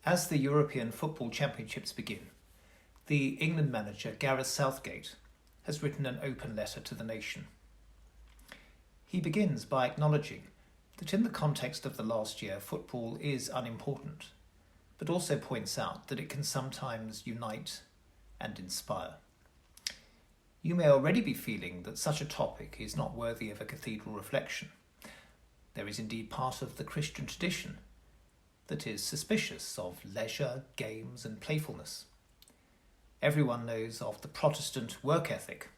As the European Football Championships begin, the England manager Gareth Southgate has written an open letter to the nation. He begins by acknowledging that in the context of the last year, football is unimportant, but also points out that it can sometimes unite and inspire. You may already be feeling that such a topic is not worthy of a cathedral reflection. There is indeed part of the Christian tradition that is suspicious of leisure, games, and playfulness. Everyone knows of the Protestant work ethic,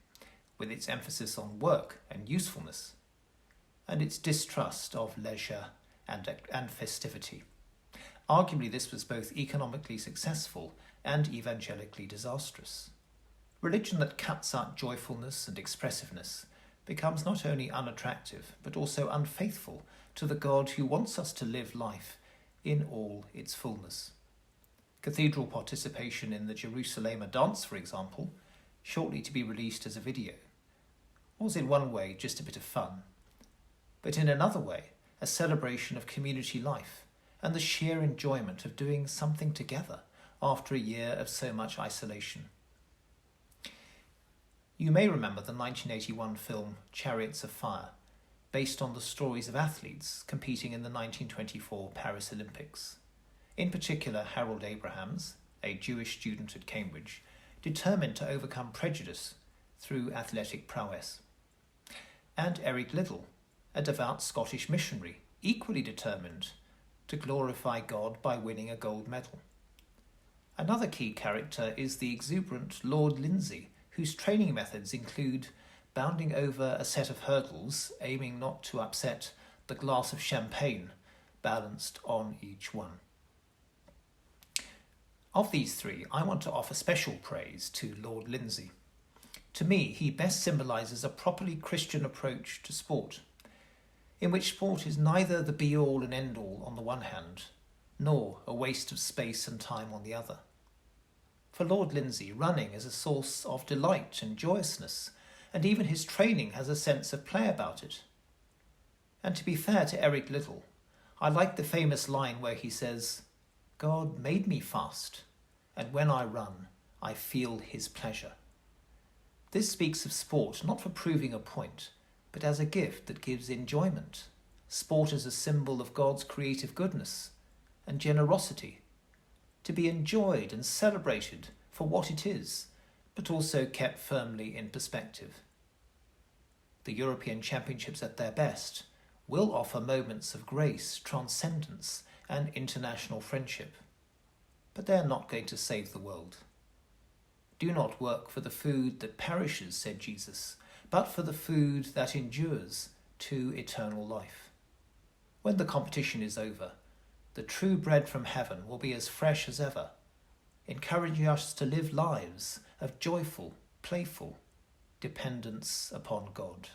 with its emphasis on work and usefulness, and its distrust of leisure and festivity. Arguably, this was both economically successful and evangelically disastrous. Religion that cuts out joyfulness and expressiveness becomes not only unattractive, but also unfaithful to the God who wants us to live life in all its fullness. Cathedral participation in the Jerusalem dance, for example, shortly to be released as a video, was in one way just a bit of fun, but in another way a celebration of community life and the sheer enjoyment of doing something together after a year of so much isolation. You may remember the 1981 film Chariots of Fire, based on the stories of athletes competing in the 1924 Paris Olympics. In particular, Harold Abrahams, a Jewish student at Cambridge, determined to overcome prejudice through athletic prowess. And Eric Liddell, a devout Scottish missionary, equally determined to glorify God by winning a gold medal. Another key character is the exuberant Lord Lindsay, whose training methods include bounding over a set of hurdles, aiming not to upset the glass of champagne balanced on each one. Of these three, I want to offer special praise to Lord Lindsay. To me, he best symbolises a properly Christian approach to sport, in which sport is neither the be-all and end-all on the one hand, nor a waste of space and time on the other. For Lord Lindsay, running is a source of delight and joyousness, and even his training has a sense of play about it. And to be fair to Eric Liddell, I like the famous line where he says, "God made me fast, and when I run, I feel his pleasure." This speaks of sport not for proving a point, but as a gift that gives enjoyment. Sport as a symbol of God's creative goodness and generosity, to be enjoyed and celebrated for what it is, but also kept firmly in perspective. The European Championships at their best will offer moments of grace, transcendence, and international friendship, but they are not going to save the world. "Do not work for the food that perishes," said Jesus, "but for the food that endures to eternal life." When the competition is over, the true bread from heaven will be as fresh as ever, encouraging us to live lives of joyful, playful dependence upon God.